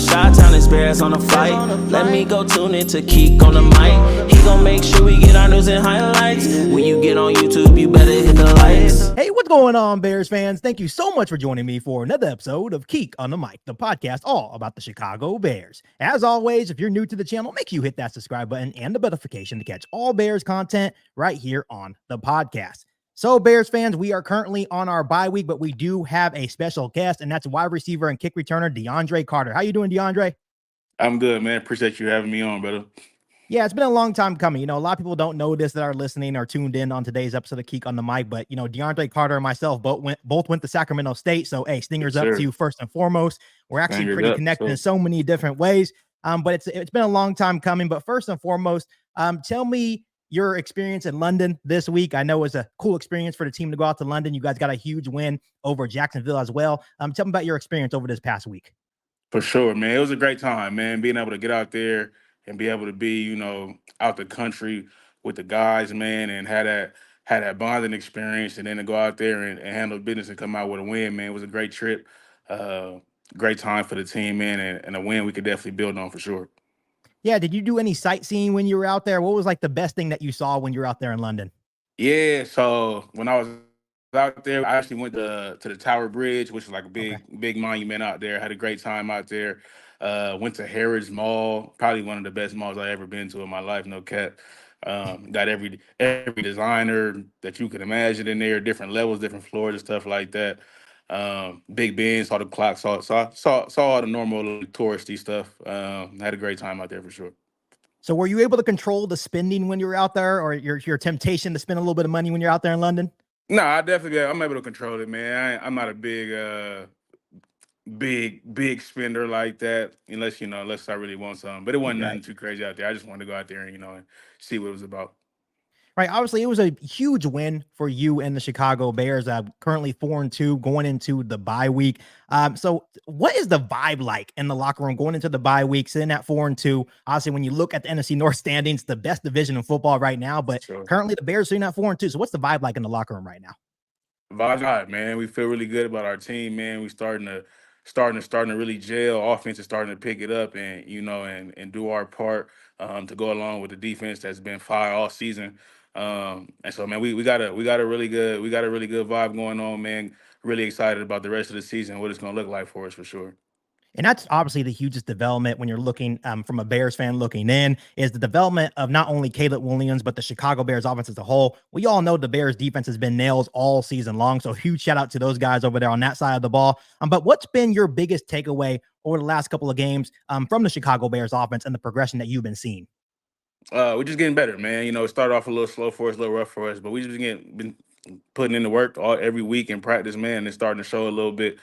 Chi-Town is Bears on the flight. Let me go tune in to Keek on the mic. He gon' make sure we get our news and highlights. When you get on YouTube, you better hit the likes. Hey, what's going on, Bears fans? Thank you so much for joining me for another episode of Keek on the Mic, the podcast all about the Chicago Bears. As always, if you're new to the channel, make sure you hit that subscribe button and the notification to catch all Bears content right here on the podcast. So, Bears fans, we are currently on our bye week, but we do have a special guest, and that's wide receiver and kick returner DeAndre Carter. How you doing, DeAndre? I'm good, man. Appreciate you having me on, brother. Yeah, it's been a long time coming. You know, a lot of people don't know this that are listening or tuned in on today's episode of Keek on the Mic, but, you know, DeAndre Carter and myself both went to Sacramento State. So, hey, Stingers Yes, up sir. to you first and foremost. We're actually Stingers pretty up, connected so. in so many different ways, but it's been a long time coming. But first and foremost, tell me your experience in London this week. I know it was a cool experience for the team to go out to London. You guys got a huge win over Jacksonville as well. Tell me about your experience over this past week. For sure, man. It was a great time, man. Being able to get out there and be able to be, out the country with the guys, man, and had that bonding experience, and then to go out there and handle business and come out with a win, man. It was a great trip. Great time for the team, man, and a win we could definitely build on for sure. Yeah, did you do any sightseeing when you were out there? What was like the best thing that you saw when you were out there in London? Yeah, so when I was out there, I actually went to the Tower Bridge, which is like a big monument out there. Had a great time out there. Went to Harrods Mall, probably one of the best malls I ever been to in my life, no cap. Got every designer that you could imagine in there, different levels, different floors and stuff like that. Big Ben, saw the clock, saw all the normal touristy stuff. Had a great time out there for sure. So were you able to control the spending when you were out there, or your temptation to spend a little bit of money when you're out there in London? No, I'm able to control it, man. I'm not a big spender like that, unless I really want something. But it wasn't nothing too crazy out there. I just wanted to go out there and see what it was about. Right. Obviously, it was a huge win for you and the Chicago Bears. Currently 4-2 going into the bye week. So what is the vibe like in the locker room going into the bye week, sitting at 4-2? Obviously, when you look at the NFC North standings, the best division in football right now, but Sure. currently the Bears sitting at 4-2. So what's the vibe like in the locker room right now? Vibe's hot, man. We feel really good about our team, man. We starting to really gel. Offense is starting to pick it up, and and do our part to go along with the defense that's been fire all season. And so, man, we got a really good vibe going on, man. Really excited about the rest of the season, what it's gonna look like for us for sure. And that's obviously the hugest development when you're looking from a Bears fan looking in, is the development of not only Caleb Williams, but the Chicago Bears offense as a whole. We all know the Bears defense has been nails all season long. So huge shout out to those guys over there on that side of the ball. But what's been your biggest takeaway over the last couple of games from the Chicago Bears offense and the progression that you've been seeing? We're just getting better, man. It started off a little slow for us, a little rough for us, but we just been putting in the work every week in practice, man. And it's starting to show a little bit,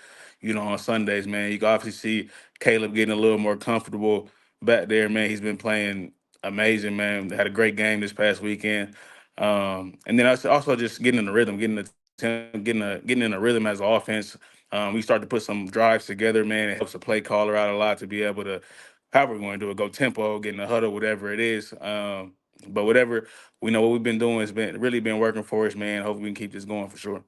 on Sundays, man. You can obviously see Caleb getting a little more comfortable back there, man. He's been playing amazing, man. Had a great game this past weekend, and then also just getting in the rhythm, getting in a rhythm as an offense. We start to put some drives together, man. It helps the play caller out a lot to be able to, however we're going to do it, go tempo, get in the huddle, whatever it is. But whatever, we know what we've been doing has been working for us, man. Hopefully we can keep this going for sure.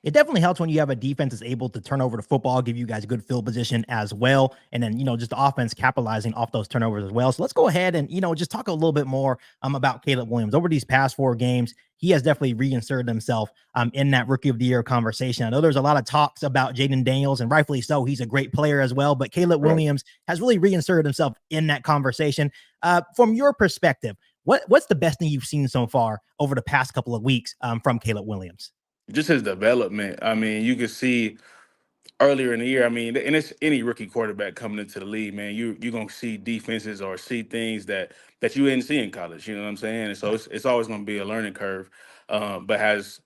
It definitely helps when you have a defense that's able to turn over the football, give you guys good field position as well. And then, just the offense capitalizing off those turnovers as well. So let's go ahead and, just talk a little bit more about Caleb Williams. Over these past 4 games, he has definitely reinserted himself in that rookie of the year conversation. I know there's a lot of talks about Jaden Daniels, and rightfully so. He's a great player as well, but Caleb Williams has really reinserted himself in that conversation. From your perspective, what's the best thing you've seen so far over the past couple of weeks from Caleb Williams? Just his development. I mean, you can see earlier in the year, and it's any rookie quarterback coming into the league, man. You're gonna see defenses or see things that you didn't see in college. You know what I'm saying? And so it's always gonna be a learning curve. But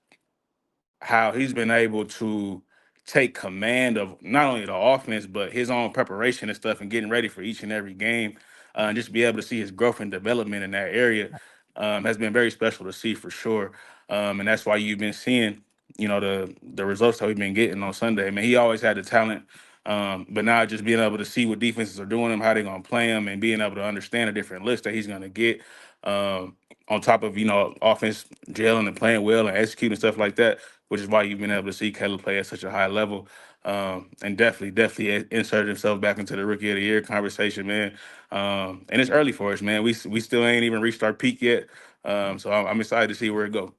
how he's been able to take command of not only the offense but his own preparation and stuff, and getting ready for each and every game, and just be able to see his growth and development in that area has been very special to see for sure. And that's why you've been seeing the results that we've been getting on Sunday. I mean, he always had the talent, but now just being able to see what defenses are doing him, how they're gonna play him, and being able to understand the different looks that he's gonna get, on top of offense gelling and playing well and executing stuff like that, which is why you've been able to see Caleb play at such a high level. and definitely inserted himself back into the Rookie of the Year conversation, man. And it's early for us, man. We still ain't even reached our peak yet, so I'm excited to see where it goes.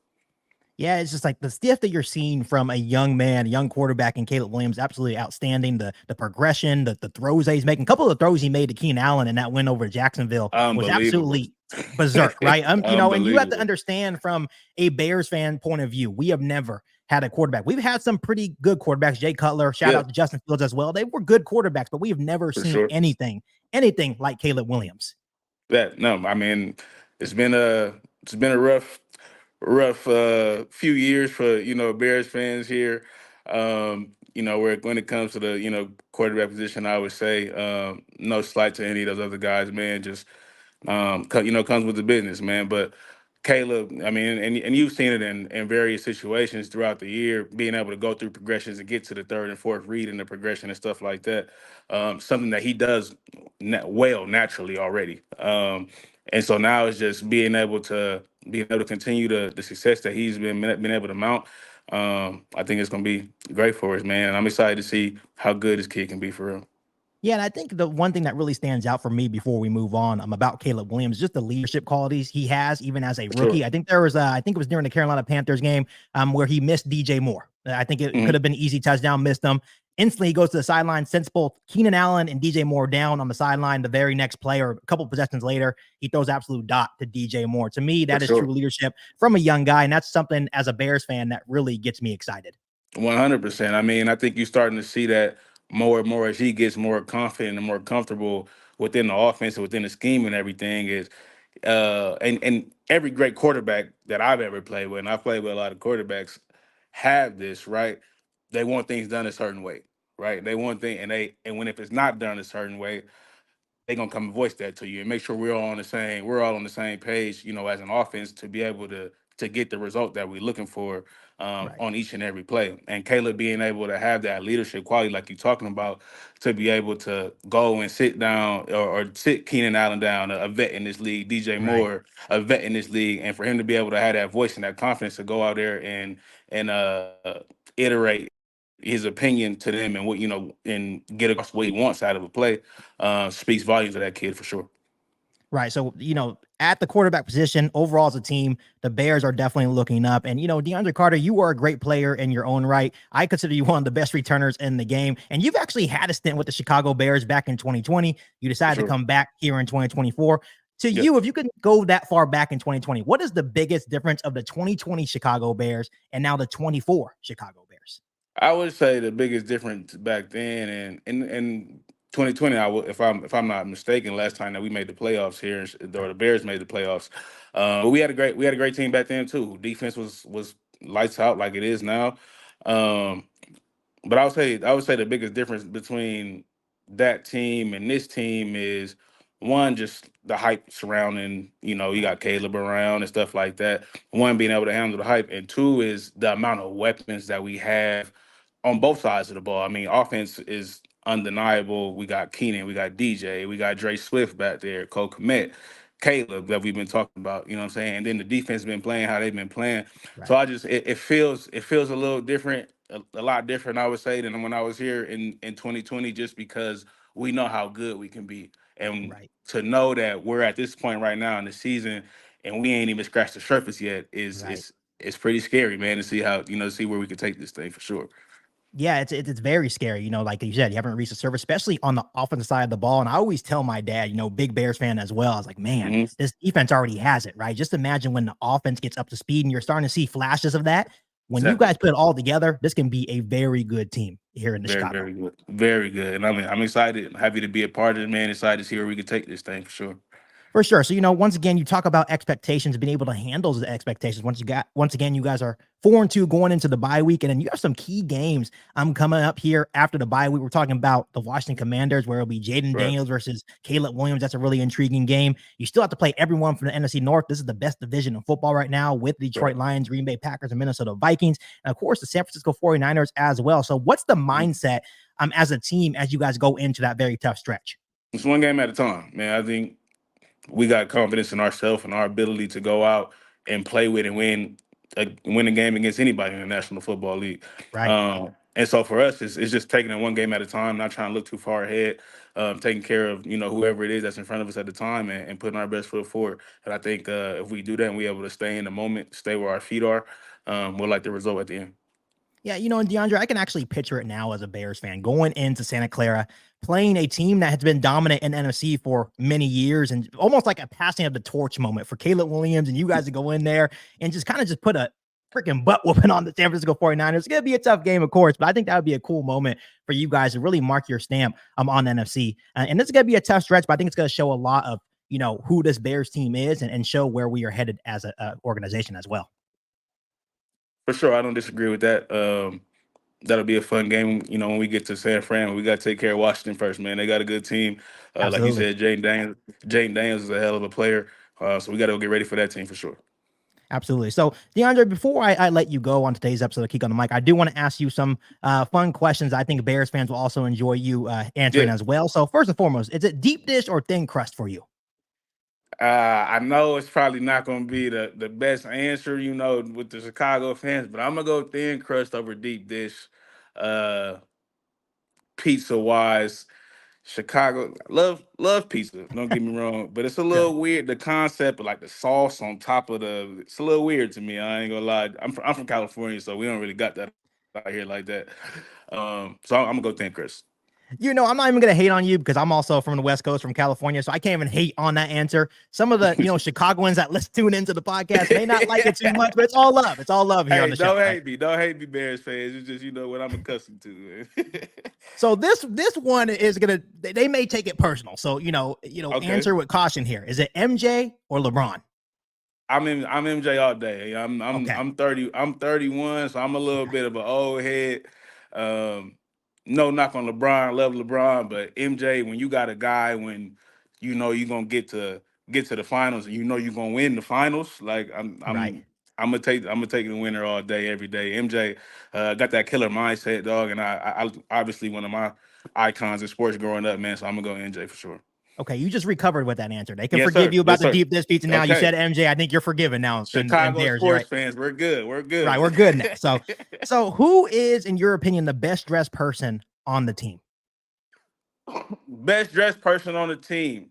Yeah, it's just like the stuff that you're seeing from a young man, a young quarterback in Caleb Williams, absolutely outstanding. The progression, the throws that he's making. A couple of the throws he made to Keenan Allen in that win over Jacksonville was Unbelievable. absolutely berserk, right? And you have to Unbelievable. understand from a Bears fan point of view, we have never had a quarterback. We've had some pretty good quarterbacks. Jay Cutler, shout Yeah, out to Justin Fields as well. They were good quarterbacks, but we have never for seen sure. anything like Caleb Williams. That no, I mean, it's been a rough few years for Bears fans here. Where when it comes to the quarterback position, I would say no slight to any of those other guys, man. Just comes with the business, man. But Caleb, I mean, and you've seen it in various situations throughout the year, being able to go through progressions and get to the third and fourth read in the progression and stuff like that. Something that he does well naturally already. And so now it's just being able to continue the success that he's been able to mount. I think it's going to be great for us, man. And I'm excited to see how good this kid can be for real. Yeah, and I think the one thing that really stands out for me before we move on, about Caleb Williams, just the leadership qualities he has, even as a For sure. rookie. I think I think it was during the Carolina Panthers game, where he missed DJ Moore. I think it could Mhm. have been an easy touchdown, missed him. Instantly, he goes to the sideline, sends both Keenan Allen and DJ Moore down on the sideline. The very next play, or a couple possessions later, he throws absolute dot to DJ Moore. To me, For that is true sure. leadership from a young guy, and that's something as a Bears fan that really gets me excited. 100%. I mean, I think you're starting to see that more and more as he gets more confident and more comfortable within the offense and within the scheme and everything. And every great quarterback that I've ever played with, and I've played with a lot of quarterbacks, have this, right? They want things done a certain way, right? They want things, and when if it's not done a certain way, they gonna come and voice that to you and make sure we're all on the same page, as an offense to be able to get the result that we're looking for Right, on each and every play. And Caleb being able to have that leadership quality, like you're talking about, to be able to go and sit down or sit Keenan Allen down, a vet in this league, DJ right. Moore, a vet in this league, and for him to be able to have that voice and that confidence to go out there and iterate his opinion to them and and get across what he wants out of a play speaks volumes of that kid for sure. Right. So, at the quarterback position, overall as a team, the Bears are definitely looking up. And, DeAndre Carter, you are a great player in your own right. I consider you one of the best returners in the game. And you've actually had a stint with the Chicago Bears back in 2020. You For decided to sure. come back here in 2024. To Yeah. you, if you could go that far back in 2020, what is the biggest difference of the 2020 Chicago Bears and now the 24 Chicago Bears? I would say the biggest difference back then and in 2020, if I'm not mistaken, last time that we made the playoffs here, or Right. the Bears made the playoffs. But we had a great team back then too. Defense was lights out like it is now. Um, But I would say the biggest difference between that team and this team is one, just the hype surrounding, you Right. got Caleb around and stuff like that. One, being able to handle the hype, and two is the amount of weapons that we have on both sides of the ball. I mean, offense is undeniable. We got Keenan, we got DJ, we got Dre Swift back there, Cole Kmet, Caleb that we've been talking about. You know what I'm saying? And then the defense has been playing how they've been playing. So Right. it feels a little different, a lot different, I would say, than when I was here in 2020, just because we know how good we can be, and Right. to know that we're at this point right now in the season and we ain't even scratched the surface yet is Right. is it's pretty scary, man, to see how see where we can take this thing for sure. Yeah, it's very scary. Like you said, you haven't reached the surface, especially on the offensive side of the ball. And I always tell my dad, big Bears fan as well. I was like, man, Hmm. this defense already has it, right? Just imagine when the offense gets up to speed and you're starting to see flashes of that. When you Exactly. guys put it all together, this can be a very good team here in the Very, Chicago. very good. Very good. And I'm excited, happy to be a part of it, man. Excited to see where we can take this thing for sure. For sure. So, once again, you talk about expectations, being able to handle the expectations. Once again, you guys are 4-2 going into the bye week, and then you have some key games coming up here after the bye week. We're talking about the Washington Commanders, where it'll be Jaden Right. Daniels versus Caleb Williams. That's a really intriguing game. You still have to play everyone from the NFC North. This is the best division in football right now, with Detroit Right. Lions, Green Bay Packers, and Minnesota Vikings, and of course the San Francisco 49ers as well. So, what's the Mhm. mindset as a team as you guys go into that very tough stretch? It's one game at a time, man. I think we got confidence in ourselves and our ability to go out and play with and win a game against anybody in the National Football League. Right. And so for us, it's just taking it one game at a time, not trying to look too far ahead, taking care of whoever it is that's in front of us at the time, and putting our best foot forward. And I think if we do that and we're able to stay in the moment, stay where our feet are, we'll like the result at the end. Yeah, and DeAndre, I can actually picture it now as a Bears fan going into Santa Clara, playing a team that has been dominant in NFC for many years, and almost like a passing of the torch moment for Caleb Williams and you guys to go in there and just kind of just put a freaking butt whooping on the San Francisco 49ers. It's going to be a tough game, of course, but I think that would be a cool moment for you guys to really mark your stamp on NFC. And this is going to be a tough stretch, but I think it's going to show a lot of, who this Bears team is and show where we are headed as an organization as well. For sure, I don't disagree with that. That'll be a fun game. When we get to San Fran, we got to take care of Washington first, man. They got a good team. Like you said, Jaden Daniels is a hell of a player. So we got to get ready for that team for sure. Absolutely. So, DeAndre, before I let you go on today's episode of Kick on the Mic, I do want to ask you some fun questions. I think Bears fans will also enjoy you answering as well. So, first and foremost, is it deep dish or thin crust for you? I know it's probably not going to be the best answer, with the Chicago fans, but I'm going to go thin crust over deep dish. Pizza wise, Chicago, love pizza. Don't get me wrong, but it's a little weird. The concept of like the sauce on top of it's a little weird to me. I ain't gonna lie. I'm from California, so we don't really got that out here like that. So I'm gonna go thin crust. I'm not even going to hate on you because I'm also from the West Coast, from California. So I can't even hate on that answer. Some of the, Chicagoans that listen tune into the podcast may not like it too much, but it's all love. It's all love here on the show. Don't hate me. Don't hate me, Bears fans. It's just, what I'm accustomed to. So this one is going to, they may take it personal. So, Okay. Answer with caution here. Is it MJ or LeBron? I'm MJ all day. Okay. I'm 30. I'm 31, so I'm a little bit of an old head. No knock on LeBron, love LeBron, but MJ, when you got a guy when you're gonna get to the finals and you're gonna win the finals, like I'm gonna take the winner all day, every day. MJ got that killer mindset, dog, and I obviously one of my icons in sports growing up, man. So I'm gonna go MJ for sure. Okay, you just recovered with that answer. They can forgive you about the deep dish pizza now. Okay. You said MJ. I think you're forgiven now. Chicago Bears, sports fans, we're good. We're good. Right, we're good now. So who is, in your opinion, the best dressed person on the team? Best dressed person on the team.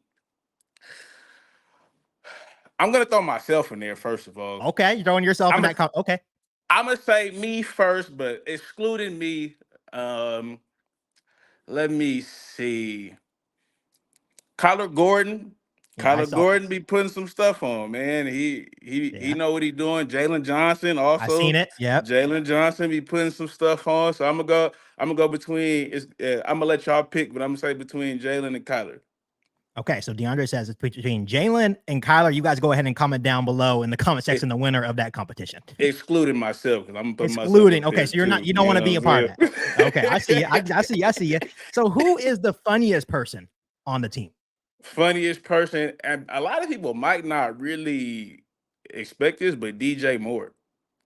I'm gonna throw myself in there first of all. Okay, you're throwing yourself in that. Okay, I'm gonna say me first, but excluding me. Let me see. Kyler Gordon. Kyler Gordon be putting some stuff on, man. He know what he doing. Jalen Johnson also. I seen it. Yeah. Jalen Johnson be putting some stuff on. So I'm gonna go between. I'm gonna let y'all pick, but I'm gonna say between Jalen and Kyler. Okay, so DeAndre says it's between Jalen and Kyler. You guys go ahead and comment down below in the comment section the winner of that competition. Excluding myself, because I'm putting excluding. Myself okay, so you don't want to be a part of that. Okay, I see you. I see you. So who is the funniest person on the team? Funniest person, and a lot of people might not really expect this, but DJ Moore.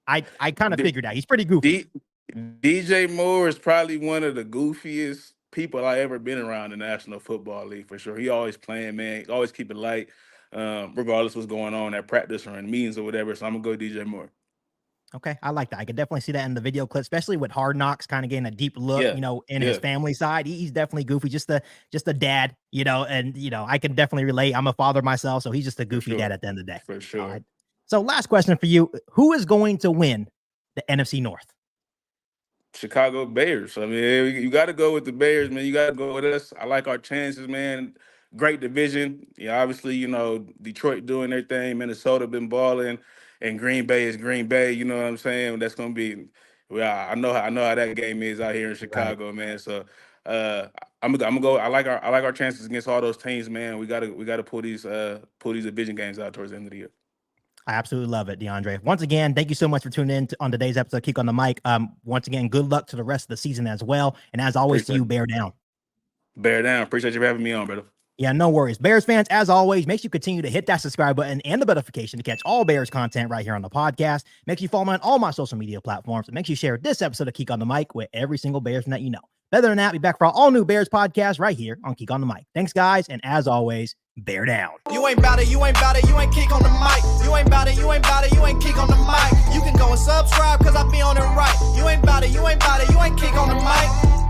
I kind of figured out. He's pretty goofy. DJ Moore is probably one of the goofiest people I ever been around the National Football League, for sure. He always playing, man. He always keep it light, regardless what's going on at practice or in meetings or whatever. So I'm gonna go DJ Moore. Okay, I like that. I could definitely see that in the video clip, especially with Hard Knocks, kind of getting a deep look, in his family side. He's definitely goofy, just a dad, and I can definitely relate. I'm a father myself, so he's just a goofy dad at the end of the day. For sure. All right. So last question for you. Who is going to win the NFC North? Chicago Bears. I mean, you got to go with the Bears, man. You got to go with us. I like our chances, man. Great division. Yeah, obviously, Detroit doing their thing. Minnesota been balling. And Green Bay is Green Bay, you know what I'm saying? That's gonna be. Well, I know how that game is out here in Chicago, man. So I'm gonna go. I like our chances against all those teams, man. We gotta pull these division games out towards the end of the year. I absolutely love it, DeAndre. Once again, thank you so much for tuning in on today's episode of Kick on the Mic. Once again, good luck to the rest of the season as well. And as always, to you, bear down. Bear down. Appreciate you for having me on, brother. Yeah, no worries. Bears fans, as always, make sure you continue to hit that subscribe button and the notification to catch all Bears content right here on the podcast. Make sure you follow me on all my social media platforms. And make sure you share this episode of Kick on the Mic with every single Bears fan that you know. Other than that, be back for our all new Bears podcast right here on Kick on the Mic. Thanks, guys. And as always, bear down. You ain't bout it, you ain't bout it, you ain't kick on the mic. You ain't bout it, you ain't bout it, you ain't kick on the mic. You can go and subscribe, cause I be on it right. You ain't bout it, you ain't bout it, you ain't kick on the mic.